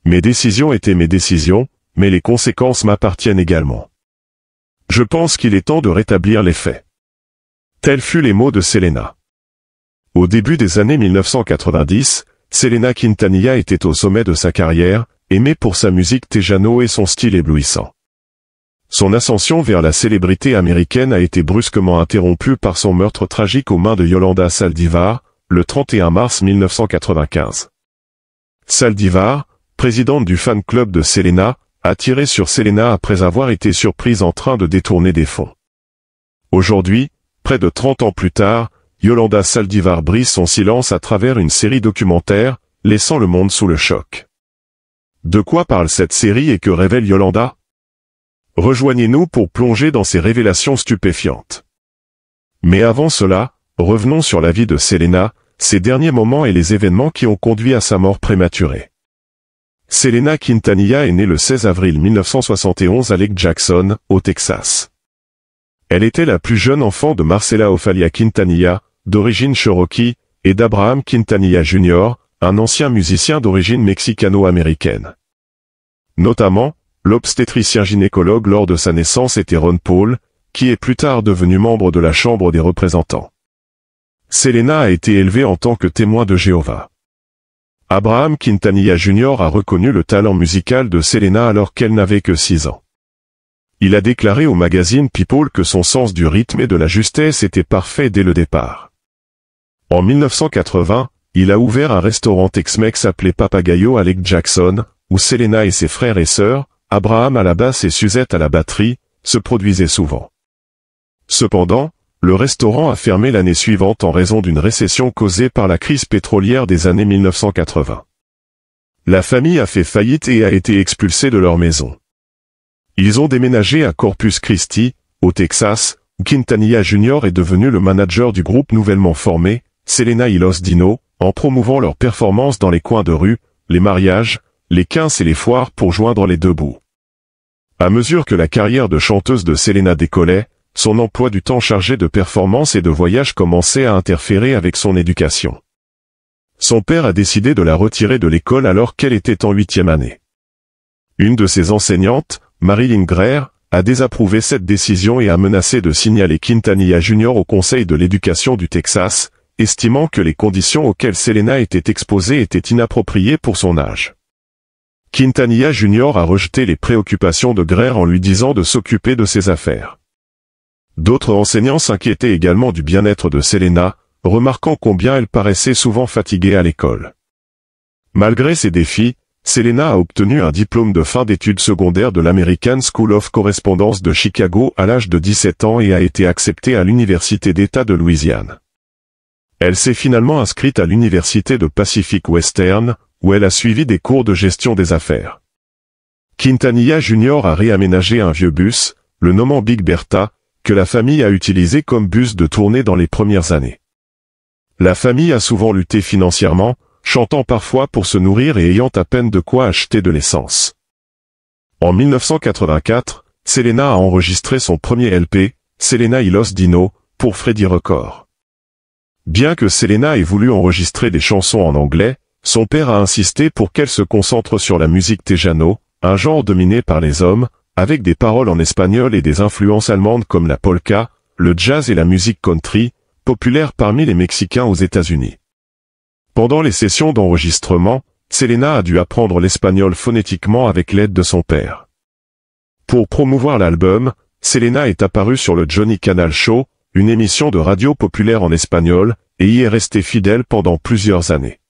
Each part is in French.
Mes décisions étaient mes décisions, mais les conséquences m'appartiennent également. Je pense qu'il est temps de rétablir les faits. » Tels furent les mots de Selena. Au début des années 1990, Selena Quintanilla était au sommet de sa carrière, aimée pour sa musique tejano et son style éblouissant. Son ascension vers la célébrité américaine a été brusquement interrompue par son meurtre tragique aux mains de Yolanda Saldívar, le 31 mars 1995. Saldívar, présidente du fan club de Selena, a tiré sur Selena après avoir été surprise en train de détourner des fonds. Aujourd'hui, près de 30 ans plus tard, Yolanda Saldívar brise son silence à travers une série documentaire, laissant le monde sous le choc. De quoi parle cette série et que révèle Yolanda? Rejoignez-nous pour plonger dans ces révélations stupéfiantes. Mais avant cela, revenons sur la vie de Selena, ses derniers moments et les événements qui ont conduit à sa mort prématurée. Selena Quintanilla est née le 16 avril 1971 à Lake Jackson, au Texas. Elle était la plus jeune enfant de Marcela Ofalia Quintanilla, d'origine cherokee, et d'Abraham Quintanilla Jr., un ancien musicien d'origine mexicano-américaine. Notamment, l'obstétricien gynécologue lors de sa naissance était Ron Paul, qui est plus tard devenu membre de la Chambre des représentants. Selena a été élevée en tant que témoin de Jéhovah. Abraham Quintanilla Jr. a reconnu le talent musical de Selena alors qu'elle n'avait que 6 ans. Il a déclaré au magazine People que son sens du rythme et de la justesse était parfait dès le départ. En 1980, il a ouvert un restaurant Tex-Mex appelé Papagayo à Lake Jackson, où Selena et ses frères et sœurs, Abraham à la basse et Suzette à la batterie, se produisaient souvent. Cependant, le restaurant a fermé l'année suivante en raison d'une récession causée par la crise pétrolière des années 1980. La famille a fait faillite et a été expulsée de leur maison. Ils ont déménagé à Corpus Christi, au Texas, où Quintanilla Jr. est devenu le manager du groupe nouvellement formé, Selena y Los Dino, en promouvant leurs performances dans les coins de rue, les mariages, les quinces et les foires pour joindre les deux bouts. À mesure que la carrière de chanteuse de Selena décollait, son emploi du temps chargé de performances et de voyages commençait à interférer avec son éducation. Son père a décidé de la retirer de l'école alors qu'elle était en 8e année. Une de ses enseignantes, Marilyn Greer, a désapprouvé cette décision et a menacé de signaler Quintanilla Jr. au Conseil de l'éducation du Texas, estimant que les conditions auxquelles Selena était exposée étaient inappropriées pour son âge. Quintanilla Jr. a rejeté les préoccupations de Greer en lui disant de s'occuper de ses affaires. D'autres enseignants s'inquiétaient également du bien-être de Selena, remarquant combien elle paraissait souvent fatiguée à l'école. Malgré ces défis, Selena a obtenu un diplôme de fin d'études secondaires de l'American School of Correspondence de Chicago à l'âge de 17 ans et a été acceptée à l'Université d'État de Louisiane. Elle s'est finalement inscrite à l'Université de Pacific Western, où elle a suivi des cours de gestion des affaires. Quintanilla Jr. a réaménagé un vieux bus, le nommant Big Bertha, que la famille a utilisé comme bus de tournée dans les premières années. La famille a souvent lutté financièrement, chantant parfois pour se nourrir et ayant à peine de quoi acheter de l'essence. En 1984, Selena a enregistré son premier LP, Selena y Los Dino, pour Freddie Records. Bien que Selena ait voulu enregistrer des chansons en anglais, son père a insisté pour qu'elle se concentre sur la musique tejano, un genre dominé par les hommes, avec des paroles en espagnol et des influences allemandes comme la polka, le jazz et la musique country, populaires parmi les Mexicains aux États-Unis. Pendant les sessions d'enregistrement, Selena a dû apprendre l'espagnol phonétiquement avec l'aide de son père. Pour promouvoir l'album, Selena est apparue sur le Johnny Canal Show, une émission de radio populaire en espagnol, et y est restée fidèle pendant plusieurs années.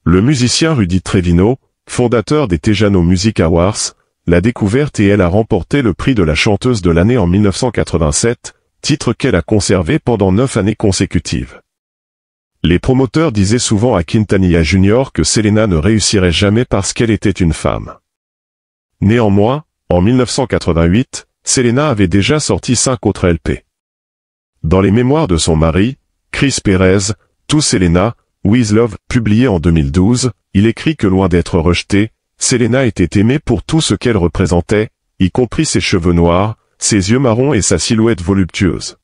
Le musicien Rudy Trevino, fondateur des Tejano Music Awards, l'a découverte et elle a remporté le prix de la chanteuse de l'année en 1987, titre qu'elle a conservé pendant 9 années consécutives. Les promoteurs disaient souvent à Quintanilla Jr. que Selena ne réussirait jamais parce qu'elle était une femme. Néanmoins, en 1988, Selena avait déjà sorti 5 autres LP. Dans les mémoires de son mari, Chris Perez, To Selena, With Love, publié en 2012, il écrit que loin d'être rejetée, Selena était aimée pour tout ce qu'elle représentait, y compris ses cheveux noirs, ses yeux marrons et sa silhouette voluptueuse.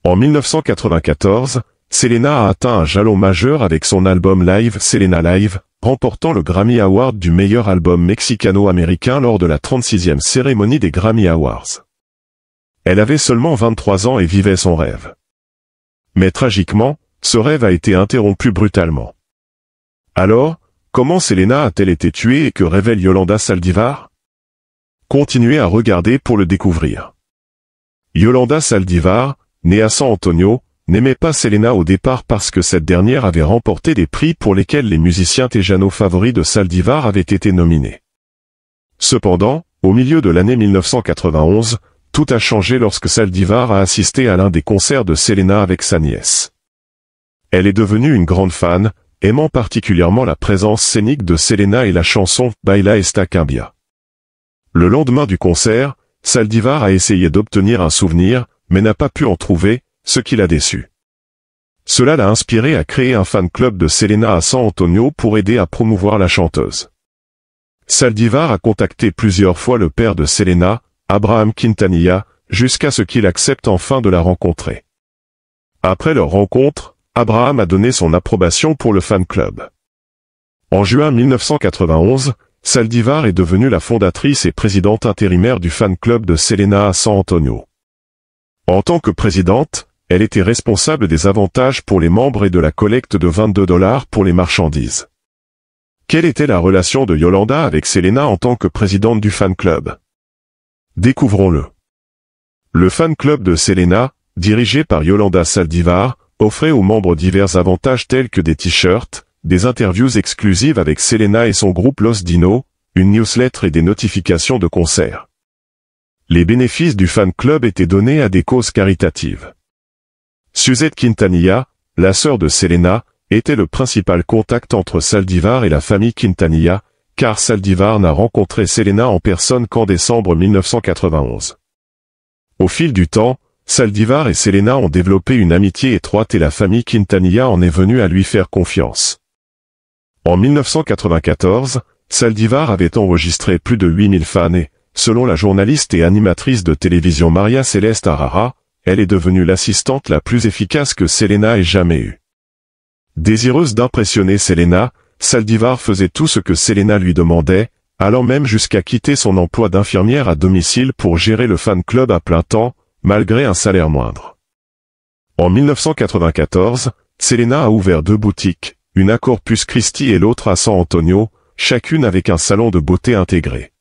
En 1994, Selena a atteint un jalon majeur avec son album live Selena Live, remportant le Grammy Award du meilleur album mexicano-américain lors de la 36e cérémonie des Grammy Awards. Elle avait seulement 23 ans et vivait son rêve. Mais tragiquement, ce rêve a été interrompu brutalement. Alors, comment Selena a-t-elle été tuée et que révèle Yolanda Saldívar? Continuez à regarder pour le découvrir. Yolanda Saldívar, née à San Antonio, n'aimait pas Selena au départ parce que cette dernière avait remporté des prix pour lesquels les musiciens tejano favoris de Saldívar avaient été nominés. Cependant, au milieu de l'année 1991, tout a changé lorsque Saldívar a assisté à l'un des concerts de Selena avec sa nièce. Elle est devenue une grande fan, aimant particulièrement la présence scénique de Selena et la chanson « Baila esta cumbia ». Le lendemain du concert, Saldívar a essayé d'obtenir un souvenir, mais n'a pas pu en trouver, ce qui l'a déçu. Cela l'a inspiré à créer un fan club de Selena à San Antonio pour aider à promouvoir la chanteuse. Saldívar a contacté plusieurs fois le père de Selena, Abraham Quintanilla, jusqu'à ce qu'il accepte enfin de la rencontrer. Après leur rencontre, Abraham a donné son approbation pour le fan club. En juin 1991, Saldívar est devenue la fondatrice et présidente intérimaire du fan club de Selena à San Antonio. En tant que présidente, elle était responsable des avantages pour les membres et de la collecte de $22 pour les marchandises. Quelle était la relation de Yolanda avec Selena en tant que présidente du fan club? Découvrons-le. Le fan club de Selena, dirigé par Yolanda Saldívar, offrait aux membres divers avantages tels que des t-shirts, des interviews exclusives avec Selena et son groupe Los Dinos, une newsletter et des notifications de concerts. Les bénéfices du fan club étaient donnés à des causes caritatives. Suzette Quintanilla, la sœur de Selena, était le principal contact entre Saldívar et la famille Quintanilla, car Saldívar n'a rencontré Selena en personne qu'en décembre 1991. Au fil du temps, Saldívar et Selena ont développé une amitié étroite et la famille Quintanilla en est venue à lui faire confiance. En 1994, Saldívar avait enregistré plus de 8000 fans et, selon la journaliste et animatrice de télévision Maria Celeste Arrara, elle est devenue l'assistante la plus efficace que Selena ait jamais eue. Désireuse d'impressionner Selena, Saldívar faisait tout ce que Selena lui demandait, allant même jusqu'à quitter son emploi d'infirmière à domicile pour gérer le fan club à plein temps, malgré un salaire moindre. En 1994, Selena a ouvert 2 boutiques, une à Corpus Christi et l'autre à San Antonio, chacune avec un salon de beauté intégré.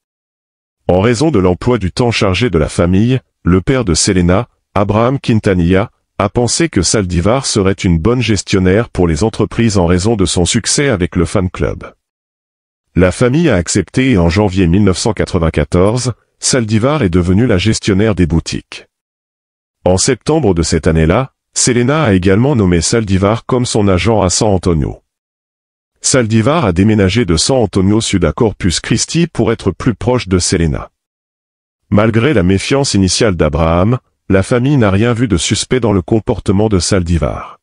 En raison de l'emploi du temps chargé de la famille, le père de Selena, Abraham Quintanilla, a pensé que Saldívar serait une bonne gestionnaire pour les entreprises en raison de son succès avec le fan club. La famille a accepté et en janvier 1994, Saldívar est devenue la gestionnaire des boutiques. En septembre de cette année-là, Selena a également nommé Saldívar comme son agent à San Antonio. Saldívar a déménagé de San Antonio Sud à Corpus Christi pour être plus proche de Selena. Malgré la méfiance initiale d'Abraham, la famille n'a rien vu de suspect dans le comportement de Saldívar.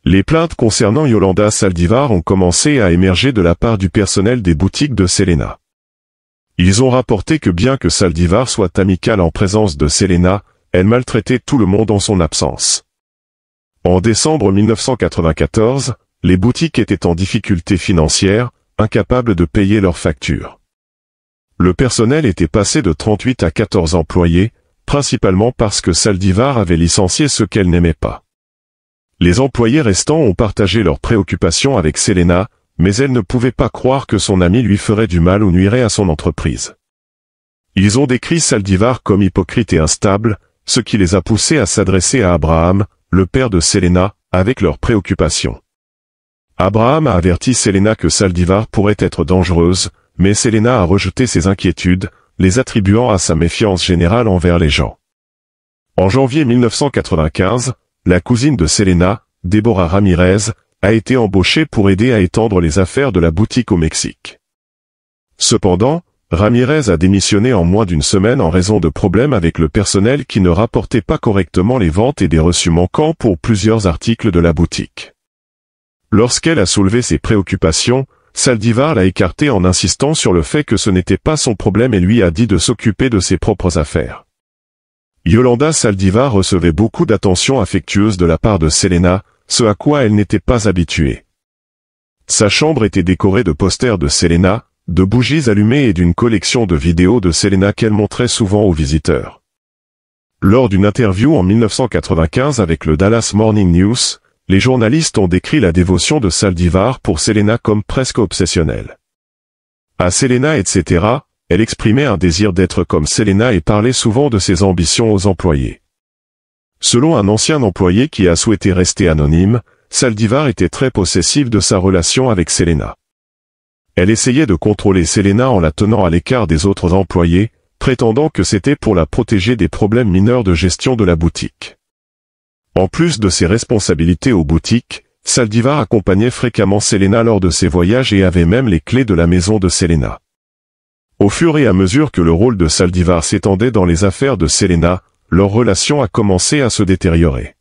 Les plaintes concernant Yolanda Saldívar ont commencé à émerger de la part du personnel des boutiques de Selena. Ils ont rapporté que bien que Saldívar soit amicale en présence de Selena, elle maltraitait tout le monde en son absence. En décembre 1994, les boutiques étaient en difficulté financière, incapables de payer leurs factures. Le personnel était passé de 38 à 14 employés, principalement parce que Saldívar avait licencié ceux qu'elle n'aimait pas. Les employés restants ont partagé leurs préoccupations avec Selena, mais elle ne pouvait pas croire que son ami lui ferait du mal ou nuirait à son entreprise. Ils ont décrit Saldívar comme hypocrite et instable, ce qui les a poussés à s'adresser à Abraham, le père de Selena, avec leurs préoccupations. Abraham a averti Selena que Saldívar pourrait être dangereuse, mais Selena a rejeté ses inquiétudes, les attribuant à sa méfiance générale envers les gens. En janvier 1995, la cousine de Selena, Deborah Ramirez, a été embauchée pour aider à étendre les affaires de la boutique au Mexique. Cependant, Ramirez a démissionné en moins d'une semaine en raison de problèmes avec le personnel qui ne rapportait pas correctement les ventes et des reçus manquants pour plusieurs articles de la boutique. Lorsqu'elle a soulevé ses préoccupations, Saldívar l'a écartée en insistant sur le fait que ce n'était pas son problème et lui a dit de s'occuper de ses propres affaires. Yolanda Saldívar recevait beaucoup d'attention affectueuse de la part de Selena, ce à quoi elle n'était pas habituée. Sa chambre était décorée de posters de Selena, de bougies allumées et d'une collection de vidéos de Selena qu'elle montrait souvent aux visiteurs. Lors d'une interview en 1995 avec le Dallas Morning News, les journalistes ont décrit la dévotion de Saldivar pour Selena comme presque obsessionnelle. À Selena etc., elle exprimait un désir d'être comme Selena et parlait souvent de ses ambitions aux employés. Selon un ancien employé qui a souhaité rester anonyme, Saldivar était très possessive de sa relation avec Selena. Elle essayait de contrôler Selena en la tenant à l'écart des autres employés, prétendant que c'était pour la protéger des problèmes mineurs de gestion de la boutique. En plus de ses responsabilités aux boutiques, Saldivar accompagnait fréquemment Selena lors de ses voyages et avait même les clés de la maison de Selena. Au fur et à mesure que le rôle de Saldivar s'étendait dans les affaires de Selena, leur relation a commencé à se détériorer.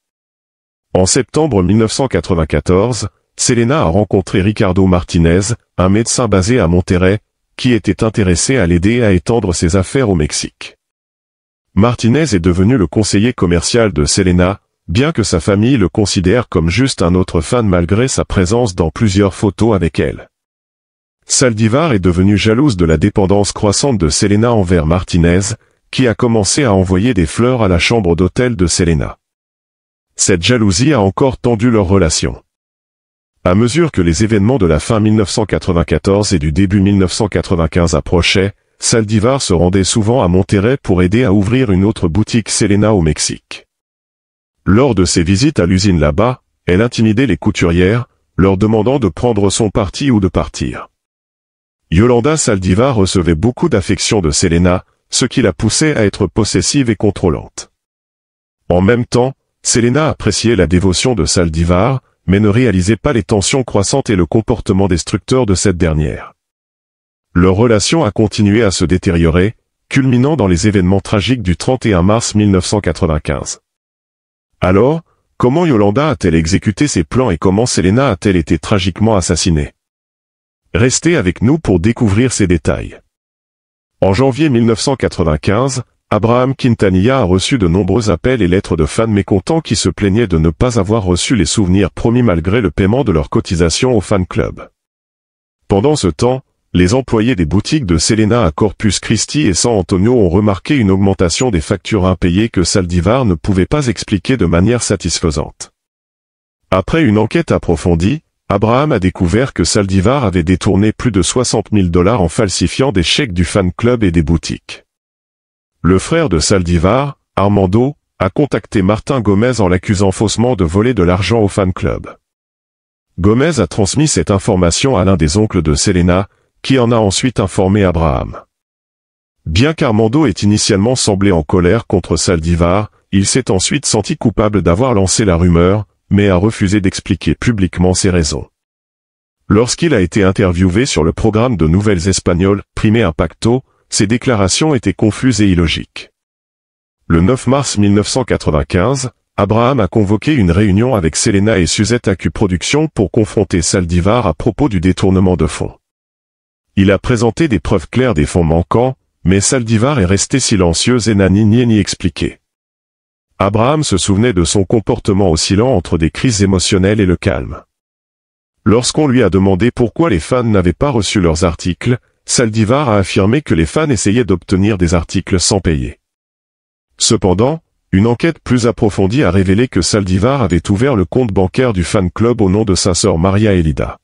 En septembre 1994, Selena a rencontré Ricardo Martinez, un médecin basé à Monterrey, qui était intéressé à l'aider à étendre ses affaires au Mexique. Martinez est devenu le conseiller commercial de Selena, bien que sa famille le considère comme juste un autre fan malgré sa présence dans plusieurs photos avec elle. Saldivar est devenue jalouse de la dépendance croissante de Selena envers Martinez, qui a commencé à envoyer des fleurs à la chambre d'hôtel de Selena. Cette jalousie a encore tendu leur relation. À mesure que les événements de la fin 1994 et du début 1995 approchaient, Saldivar se rendait souvent à Monterrey pour aider à ouvrir une autre boutique Selena au Mexique. Lors de ses visites à l'usine là-bas, elle intimidait les couturières, leur demandant de prendre son parti ou de partir. Yolanda Saldivar recevait beaucoup d'affection de Selena, ce qui la poussait à être possessive et contrôlante. En même temps, Selena appréciait la dévotion de Saldivar, mais ne réalisait pas les tensions croissantes et le comportement destructeur de cette dernière. Leur relation a continué à se détériorer, culminant dans les événements tragiques du 31 mars 1995. Alors, comment Yolanda a-t-elle exécuté ses plans et comment Selena a-t-elle été tragiquement assassinée? Restez avec nous pour découvrir ces détails. En janvier 1995, Abraham Quintanilla a reçu de nombreux appels et lettres de fans mécontents qui se plaignaient de ne pas avoir reçu les souvenirs promis malgré le paiement de leur cotisation au fan club. Pendant ce temps, les employés des boutiques de Selena à Corpus Christi et San Antonio ont remarqué une augmentation des factures impayées que Saldivar ne pouvait pas expliquer de manière satisfaisante. Après une enquête approfondie, Abraham a découvert que Saldivar avait détourné plus de 60 000 $ en falsifiant des chèques du fan club et des boutiques. Le frère de Saldivar, Armando, a contacté Martin Gomez en l'accusant faussement de voler de l'argent au fan club. Gomez a transmis cette information à l'un des oncles de Selena, qui en a ensuite informé Abraham. Bien qu'Armando ait initialement semblé en colère contre Saldivar, il s'est ensuite senti coupable d'avoir lancé la rumeur, mais a refusé d'expliquer publiquement ses raisons. Lorsqu'il a été interviewé sur le programme de nouvelles espagnoles, Primer Impacto, ses déclarations étaient confuses et illogiques. Le 9 mars 1995, Abraham a convoqué une réunion avec Selena et Suzette Acu Productions pour confronter Saldivar à propos du détournement de fonds. Il a présenté des preuves claires des fonds manquants, mais Saldivar est resté silencieuse et n'a ni nié ni expliqué. Abraham se souvenait de son comportement oscillant entre des crises émotionnelles et le calme. Lorsqu'on lui a demandé pourquoi les fans n'avaient pas reçu leurs articles, Saldivar a affirmé que les fans essayaient d'obtenir des articles sans payer. Cependant, une enquête plus approfondie a révélé que Saldivar avait ouvert le compte bancaire du fan club au nom de sa sœur Maria Elida.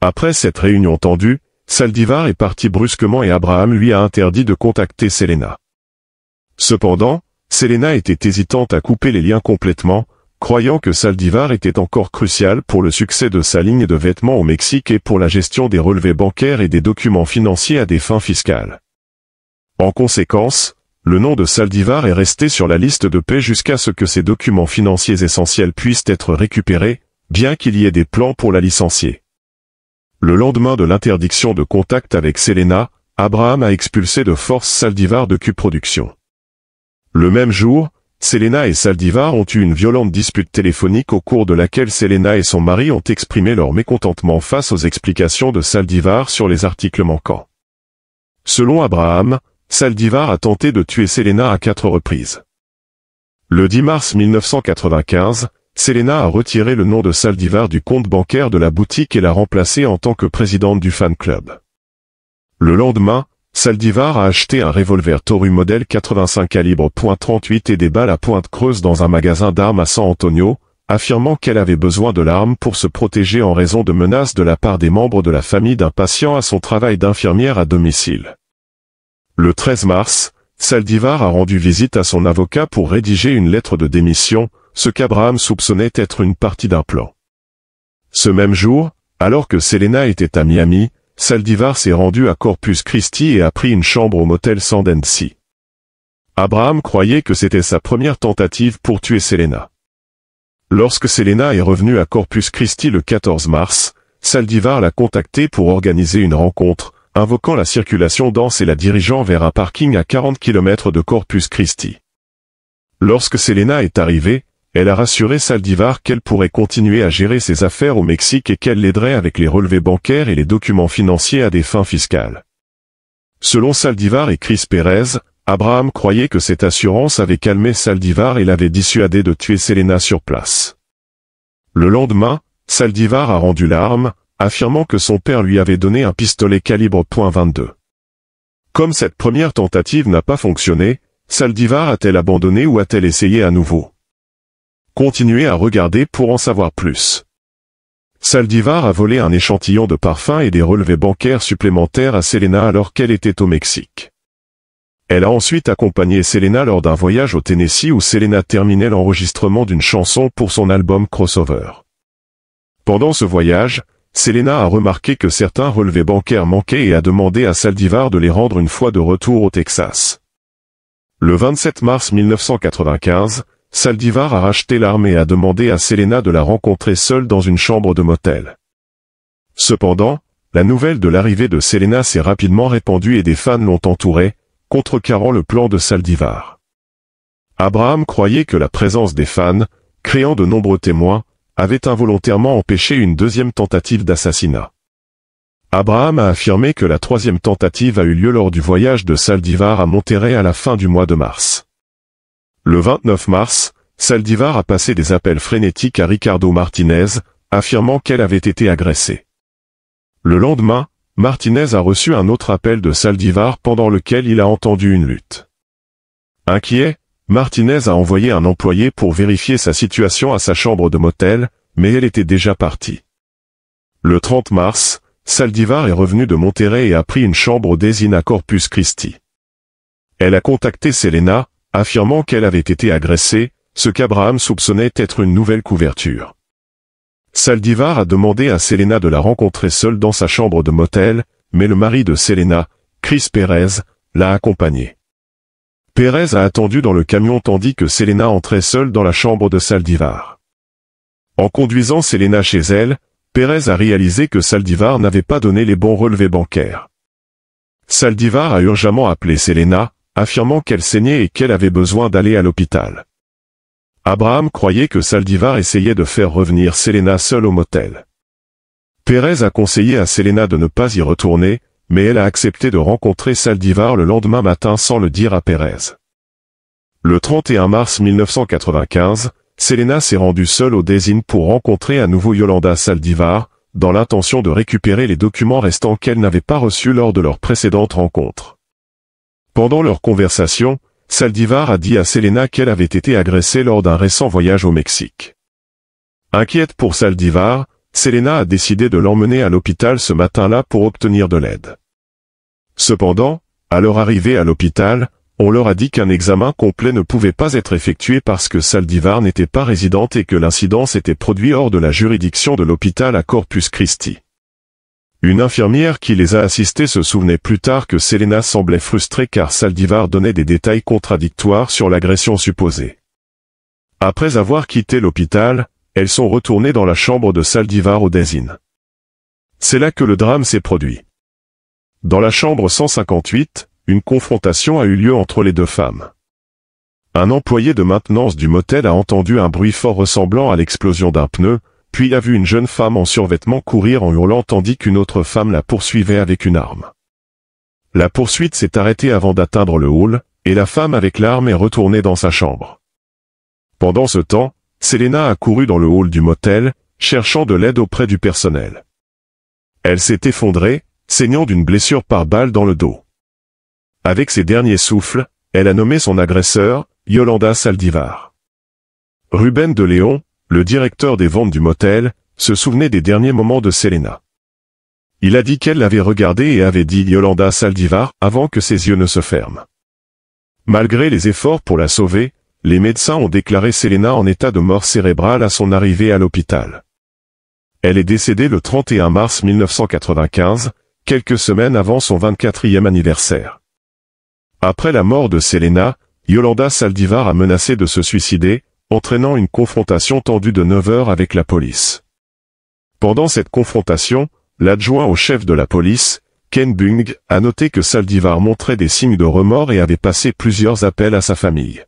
Après cette réunion tendue, Saldivar est parti brusquement et Abraham lui a interdit de contacter Selena. Cependant, Selena était hésitante à couper les liens complètement, croyant que Saldivar était encore crucial pour le succès de sa ligne de vêtements au Mexique et pour la gestion des relevés bancaires et des documents financiers à des fins fiscales. En conséquence, le nom de Saldivar est resté sur la liste de paix jusqu'à ce que ces documents financiers essentiels puissent être récupérés, bien qu'il y ait des plans pour la licencier. Le lendemain de l'interdiction de contact avec Selena, Abraham a expulsé de force Saldivar de Q Productions. Le même jour, Selena et Saldivar ont eu une violente dispute téléphonique au cours de laquelle Selena et son mari ont exprimé leur mécontentement face aux explications de Saldivar sur les articles manquants. Selon Abraham, Saldivar a tenté de tuer Selena à 4 reprises. Le 10 mars 1995, Selena a retiré le nom de Saldivar du compte bancaire de la boutique et l'a remplacé en tant que présidente du fan club. Le lendemain, Saldivar a acheté un revolver Toru modèle 85 calibre .38 et des balles à pointe creuse dans un magasin d'armes à San Antonio, affirmant qu'elle avait besoin de l'arme pour se protéger en raison de menaces de la part des membres de la famille d'un patient à son travail d'infirmière à domicile. Le 13 mars, Saldivar a rendu visite à son avocat pour rédiger une lettre de démission, ce qu'Abraham soupçonnait être une partie d'un plan. Ce même jour, alors que Selena était à Miami, Saldivar s'est rendu à Corpus Christi et a pris une chambre au motel Sandency. Abraham croyait que c'était sa première tentative pour tuer Selena. Lorsque Selena est revenue à Corpus Christi le 14 mars, Saldivar l'a contacté pour organiser une rencontre, invoquant la circulation dense et la dirigeant vers un parking à 40 km de Corpus Christi. Lorsque Selena est arrivée, elle a rassuré Saldivar qu'elle pourrait continuer à gérer ses affaires au Mexique et qu'elle l'aiderait avec les relevés bancaires et les documents financiers à des fins fiscales. Selon Saldivar et Chris Perez, Abraham croyait que cette assurance avait calmé Saldivar et l'avait dissuadé de tuer Selena sur place. Le lendemain, Saldivar a rendu l'arme, affirmant que son père lui avait donné un pistolet calibre .22. Comme cette première tentative n'a pas fonctionné, Saldivar a-t-elle abandonné ou a-t-elle essayé à nouveau? Continuez à regarder pour en savoir plus. Saldivar a volé un échantillon de parfum et des relevés bancaires supplémentaires à Selena alors qu'elle était au Mexique. Elle a ensuite accompagné Selena lors d'un voyage au Tennessee où Selena terminait l'enregistrement d'une chanson pour son album Crossover. Pendant ce voyage, Selena a remarqué que certains relevés bancaires manquaient et a demandé à Saldivar de les rendre une fois de retour au Texas. Le 27 mars 1995, Saldivar a racheté l'arme et a demandé à Selena de la rencontrer seule dans une chambre de motel. Cependant, la nouvelle de l'arrivée de Selena s'est rapidement répandue et des fans l'ont entourée, contrecarrant le plan de Saldivar. Abraham croyait que la présence des fans, créant de nombreux témoins, avait involontairement empêché une deuxième tentative d'assassinat. Abraham a affirmé que la troisième tentative a eu lieu lors du voyage de Saldivar à Monterrey à la fin du mois de mars. Le 29 mars, Saldivar a passé des appels frénétiques à Ricardo Martinez, affirmant qu'elle avait été agressée. Le lendemain, Martinez a reçu un autre appel de Saldivar pendant lequel il a entendu une lutte. Inquiet, Martinez a envoyé un employé pour vérifier sa situation à sa chambre de motel, mais elle était déjà partie. Le 30 mars, Saldivar est revenu de Monterrey et a pris une chambre au Daisy à Corpus Christi. Elle a contacté Selena, affirmant qu'elle avait été agressée, ce qu'Abraham soupçonnait être une nouvelle couverture. Saldivar a demandé à Selena de la rencontrer seule dans sa chambre de motel, mais le mari de Selena, Chris Perez, l'a accompagnée. Perez a attendu dans le camion tandis que Selena entrait seule dans la chambre de Saldivar. En conduisant Selena chez elle, Perez a réalisé que Saldivar n'avait pas donné les bons relevés bancaires. Saldivar a urgemment appelé Selena, affirmant qu'elle saignait et qu'elle avait besoin d'aller à l'hôpital. Abraham croyait que Saldivar essayait de faire revenir Selena seule au motel. Perez a conseillé à Selena de ne pas y retourner, mais elle a accepté de rencontrer Saldivar le lendemain matin sans le dire à Perez. Le 31 mars 1995, Selena s'est rendue seule au Daisy pour rencontrer à nouveau Yolanda Saldivar, dans l'intention de récupérer les documents restants qu'elle n'avait pas reçus lors de leur précédente rencontre. Pendant leur conversation, Saldivar a dit à Selena qu'elle avait été agressée lors d'un récent voyage au Mexique. Inquiète pour Saldivar, Selena a décidé de l'emmener à l'hôpital ce matin-là pour obtenir de l'aide. Cependant, à leur arrivée à l'hôpital, on leur a dit qu'un examen complet ne pouvait pas être effectué parce que Saldivar n'était pas résidente et que l'incident s'était produit hors de la juridiction de l'hôpital à Corpus Christi. Une infirmière qui les a assistés se souvenait plus tard que Selena semblait frustrée car Saldivar donnait des détails contradictoires sur l'agression supposée. Après avoir quitté l'hôpital, elles sont retournées dans la chambre de Saldivar au Daisy. C'est là que le drame s'est produit. Dans la chambre 158, une confrontation a eu lieu entre les deux femmes. Un employé de maintenance du motel a entendu un bruit fort ressemblant à l'explosion d'un pneu, puis a vu une jeune femme en survêtement courir en hurlant tandis qu'une autre femme la poursuivait avec une arme. La poursuite s'est arrêtée avant d'atteindre le hall, et la femme avec l'arme est retournée dans sa chambre. Pendant ce temps, Selena a couru dans le hall du motel, cherchant de l'aide auprès du personnel. Elle s'est effondrée, saignant d'une blessure par balle dans le dos. Avec ses derniers souffles, elle a nommé son agresseur, Yolanda Saldivar. Ruben de Leon, le directeur des ventes du motel, se souvenait des derniers moments de Selena. Il a dit qu'elle l'avait regardé et avait dit Yolanda Saldivar avant que ses yeux ne se ferment. Malgré les efforts pour la sauver, les médecins ont déclaré Selena en état de mort cérébrale à son arrivée à l'hôpital. Elle est décédée le 31 mars 1995, quelques semaines avant son 24e anniversaire. Après la mort de Selena, Yolanda Saldivar a menacé de se suicider, entraînant une confrontation tendue de 9 heures avec la police. Pendant cette confrontation, l'adjoint au chef de la police, Ken Bung, a noté que Saldivar montrait des signes de remords et avait passé plusieurs appels à sa famille.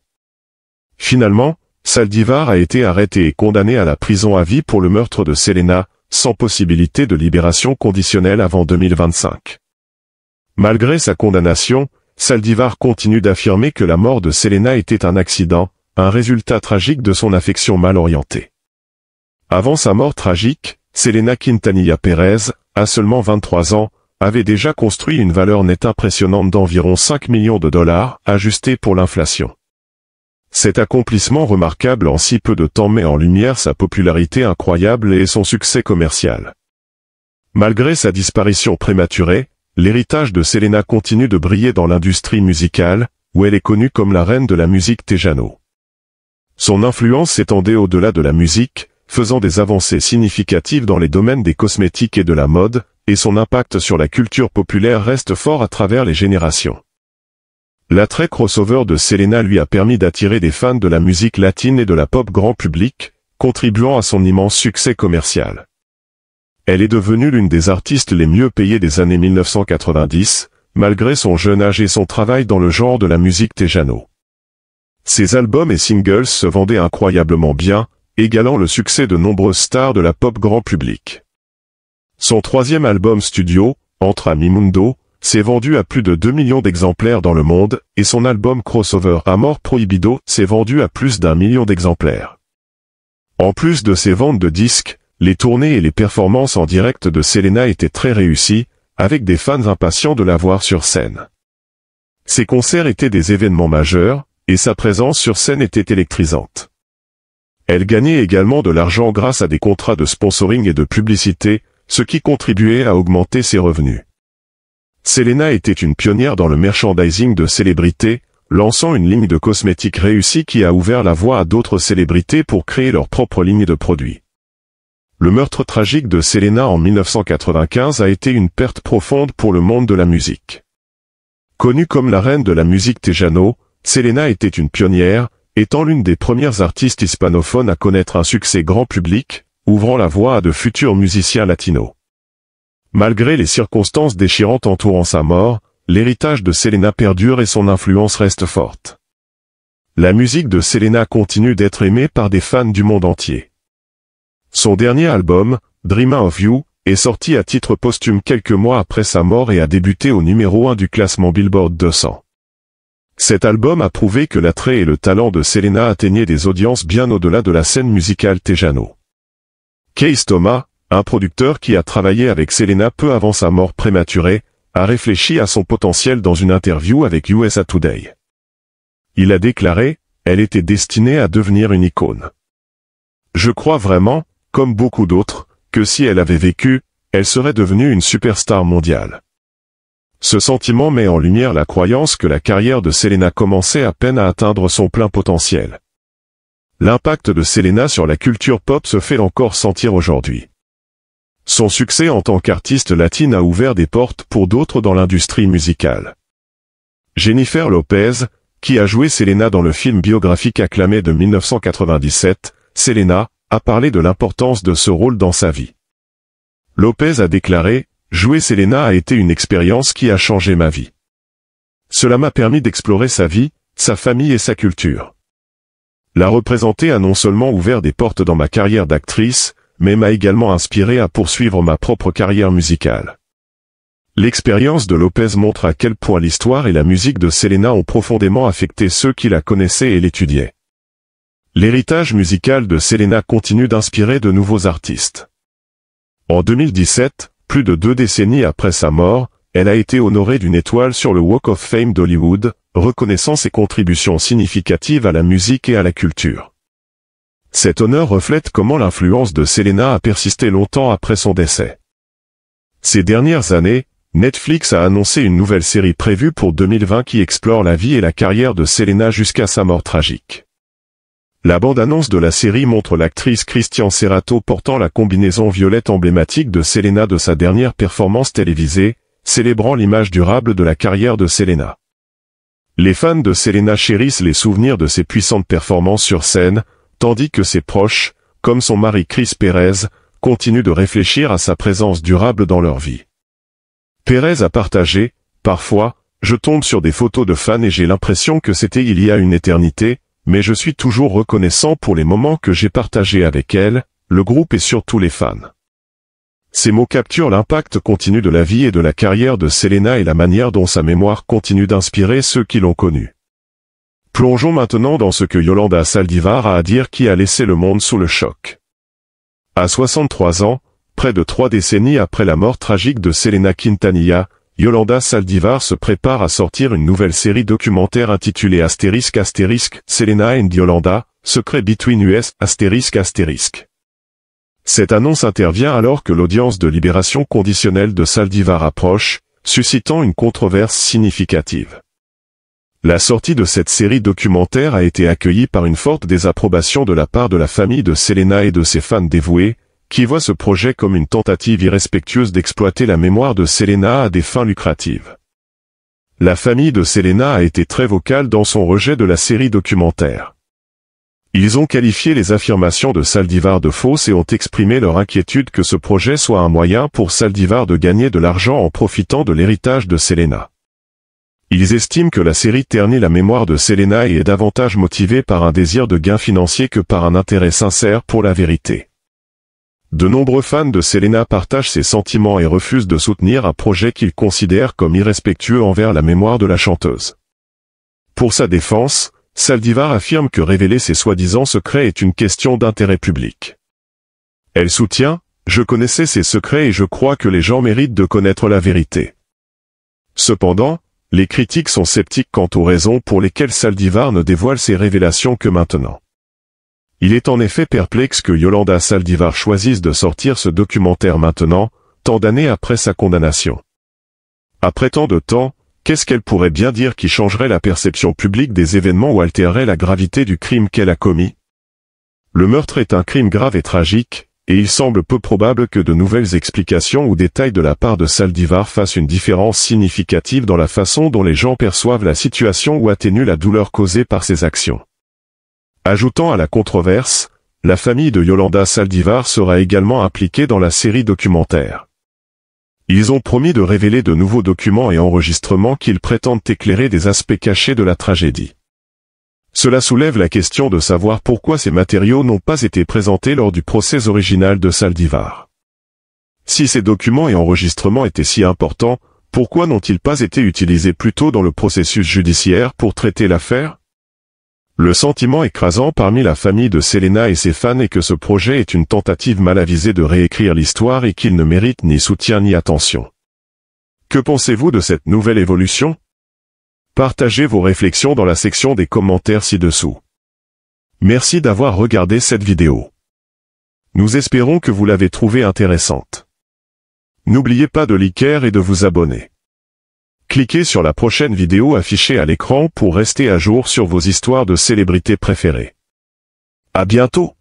Finalement, Saldivar a été arrêté et condamné à la prison à vie pour le meurtre de Selena, sans possibilité de libération conditionnelle avant 2025. Malgré sa condamnation, Saldivar continue d'affirmer que la mort de Selena était un accident, un résultat tragique de son affection mal orientée. Avant sa mort tragique, Selena Quintanilla Pérez, à seulement 23 ans, avait déjà construit une valeur nette impressionnante d'environ 5 millions de dollars, ajustée pour l'inflation. Cet accomplissement remarquable en si peu de temps met en lumière sa popularité incroyable et son succès commercial. Malgré sa disparition prématurée, l'héritage de Selena continue de briller dans l'industrie musicale, où elle est connue comme la reine de la musique tejano. Son influence s'étendait au-delà de la musique, faisant des avancées significatives dans les domaines des cosmétiques et de la mode, et son impact sur la culture populaire reste fort à travers les générations. L'attrait crossover de Selena lui a permis d'attirer des fans de la musique latine et de la pop grand public, contribuant à son immense succès commercial. Elle est devenue l'une des artistes les mieux payées des années 1990, malgré son jeune âge et son travail dans le genre de la musique tejano. Ses albums et singles se vendaient incroyablement bien, égalant le succès de nombreuses stars de la pop grand public. Son troisième album studio, Entre mi mundo, s'est vendu à plus de 2 millions d'exemplaires dans le monde, et son album crossover Amor Prohibido s'est vendu à plus d'1 million d'exemplaires. En plus de ses ventes de disques, les tournées et les performances en direct de Selena étaient très réussies, avec des fans impatients de la voir sur scène. Ses concerts étaient des événements majeurs, et sa présence sur scène était électrisante. Elle gagnait également de l'argent grâce à des contrats de sponsoring et de publicité, ce qui contribuait à augmenter ses revenus. Selena était une pionnière dans le merchandising de célébrités, lançant une ligne de cosmétiques réussie qui a ouvert la voie à d'autres célébrités pour créer leur propre ligne de produits. Le meurtre tragique de Selena en 1995 a été une perte profonde pour le monde de la musique. Connue comme la reine de la musique tejano, Selena était une pionnière, étant l'une des premières artistes hispanophones à connaître un succès grand public, ouvrant la voie à de futurs musiciens latinos. Malgré les circonstances déchirantes entourant sa mort, l'héritage de Selena perdure et son influence reste forte. La musique de Selena continue d'être aimée par des fans du monde entier. Son dernier album, Dreamin' of You, est sorti à titre posthume quelques mois après sa mort et a débuté au numéro 1 du classement Billboard 200. Cet album a prouvé que l'attrait et le talent de Selena atteignaient des audiences bien au-delà de la scène musicale tejano. Keith Thomas, un producteur qui a travaillé avec Selena peu avant sa mort prématurée, a réfléchi à son potentiel dans une interview avec USA Today. Il a déclaré, « Elle était destinée à devenir une icône. Je crois vraiment, comme beaucoup d'autres, que si elle avait vécu, elle serait devenue une superstar mondiale. » Ce sentiment met en lumière la croyance que la carrière de Selena commençait à peine à atteindre son plein potentiel. L'impact de Selena sur la culture pop se fait encore sentir aujourd'hui. Son succès en tant qu'artiste latine a ouvert des portes pour d'autres dans l'industrie musicale. Jennifer Lopez, qui a joué Selena dans le film biographique acclamé de 1997, Selena, a parlé de l'importance de ce rôle dans sa vie. Lopez a déclaré, « Jouer Selena a été une expérience qui a changé ma vie. Cela m'a permis d'explorer sa vie, sa famille et sa culture. La représenter a non seulement ouvert des portes dans ma carrière d'actrice, mais m'a également inspiré à poursuivre ma propre carrière musicale. » L'expérience de Lopez montre à quel point l'histoire et la musique de Selena ont profondément affecté ceux qui la connaissaient et l'étudiaient. L'héritage musical de Selena continue d'inspirer de nouveaux artistes. En 2017, plus de 2 décennies après sa mort, elle a été honorée d'une étoile sur le Walk of Fame d'Hollywood, reconnaissant ses contributions significatives à la musique et à la culture. Cet honneur reflète comment l'influence de Selena a persisté longtemps après son décès. Ces dernières années, Netflix a annoncé une nouvelle série prévue pour 2020 qui explore la vie et la carrière de Selena jusqu'à sa mort tragique. La bande-annonce de la série montre l'actrice Christian Serrato portant la combinaison violette emblématique de Selena de sa dernière performance télévisée, célébrant l'image durable de la carrière de Selena. Les fans de Selena chérissent les souvenirs de ses puissantes performances sur scène, tandis que ses proches, comme son mari Chris Perez, continuent de réfléchir à sa présence durable dans leur vie. Perez a partagé, « Parfois, je tombe sur des photos de fans et j'ai l'impression que c'était il y a une éternité, mais je suis toujours reconnaissant pour les moments que j'ai partagés avec elle, le groupe et surtout les fans. » Ces mots capturent l'impact continu de la vie et de la carrière de Selena et la manière dont sa mémoire continue d'inspirer ceux qui l'ont connue. Plongeons maintenant dans ce que Yolanda Saldivar a à dire qui a laissé le monde sous le choc. À 63 ans, près de 3 décennies après la mort tragique de Selena Quintanilla, Yolanda Saldivar se prépare à sortir une nouvelle série documentaire intitulée ***, Selena and Yolanda, Secret Between Us, ***. Cette annonce intervient alors que l'audience de libération conditionnelle de Saldivar approche, suscitant une controverse significative. La sortie de cette série documentaire a été accueillie par une forte désapprobation de la part de la famille de Selena et de ses fans dévoués, qui voient ce projet comme une tentative irrespectueuse d'exploiter la mémoire de Selena à des fins lucratives. La famille de Selena a été très vocale dans son rejet de la série documentaire. Ils ont qualifié les affirmations de Saldivar de fausses et ont exprimé leur inquiétude que ce projet soit un moyen pour Saldivar de gagner de l'argent en profitant de l'héritage de Selena. Ils estiment que la série ternit la mémoire de Selena et est davantage motivée par un désir de gain financier que par un intérêt sincère pour la vérité. De nombreux fans de Selena partagent ces sentiments et refusent de soutenir un projet qu'ils considèrent comme irrespectueux envers la mémoire de la chanteuse. Pour sa défense, Saldivar affirme que révéler ses soi-disant secrets est une question d'intérêt public. Elle soutient « Je connaissais ces secrets et je crois que les gens méritent de connaître la vérité ». Cependant, les critiques sont sceptiques quant aux raisons pour lesquelles Saldivar ne dévoile ses révélations que maintenant. Il est en effet perplexe que Yolanda Saldivar choisisse de sortir ce documentaire maintenant, tant d'années après sa condamnation. Après tant de temps, qu'est-ce qu'elle pourrait bien dire qui changerait la perception publique des événements ou altérerait la gravité du crime qu'elle a commis? Le meurtre est un crime grave et tragique, et il semble peu probable que de nouvelles explications ou détails de la part de Saldivar fassent une différence significative dans la façon dont les gens perçoivent la situation ou atténuent la douleur causée par ses actions. Ajoutant à la controverse, la famille de Yolanda Saldivar sera également impliquée dans la série documentaire. Ils ont promis de révéler de nouveaux documents et enregistrements qu'ils prétendent éclairer des aspects cachés de la tragédie. Cela soulève la question de savoir pourquoi ces matériaux n'ont pas été présentés lors du procès original de Saldivar. Si ces documents et enregistrements étaient si importants, pourquoi n'ont-ils pas été utilisés plus tôt dans le processus judiciaire pour traiter l'affaire? Le sentiment écrasant parmi la famille de Selena et ses fans est que ce projet est une tentative mal avisée de réécrire l'histoire et qu'il ne mérite ni soutien ni attention. Que pensez-vous de cette nouvelle évolution? Partagez vos réflexions dans la section des commentaires ci-dessous. Merci d'avoir regardé cette vidéo. Nous espérons que vous l'avez trouvée intéressante. N'oubliez pas de liker et de vous abonner. Cliquez sur la prochaine vidéo affichée à l'écran pour rester à jour sur vos histoires de célébrités préférées. À bientôt!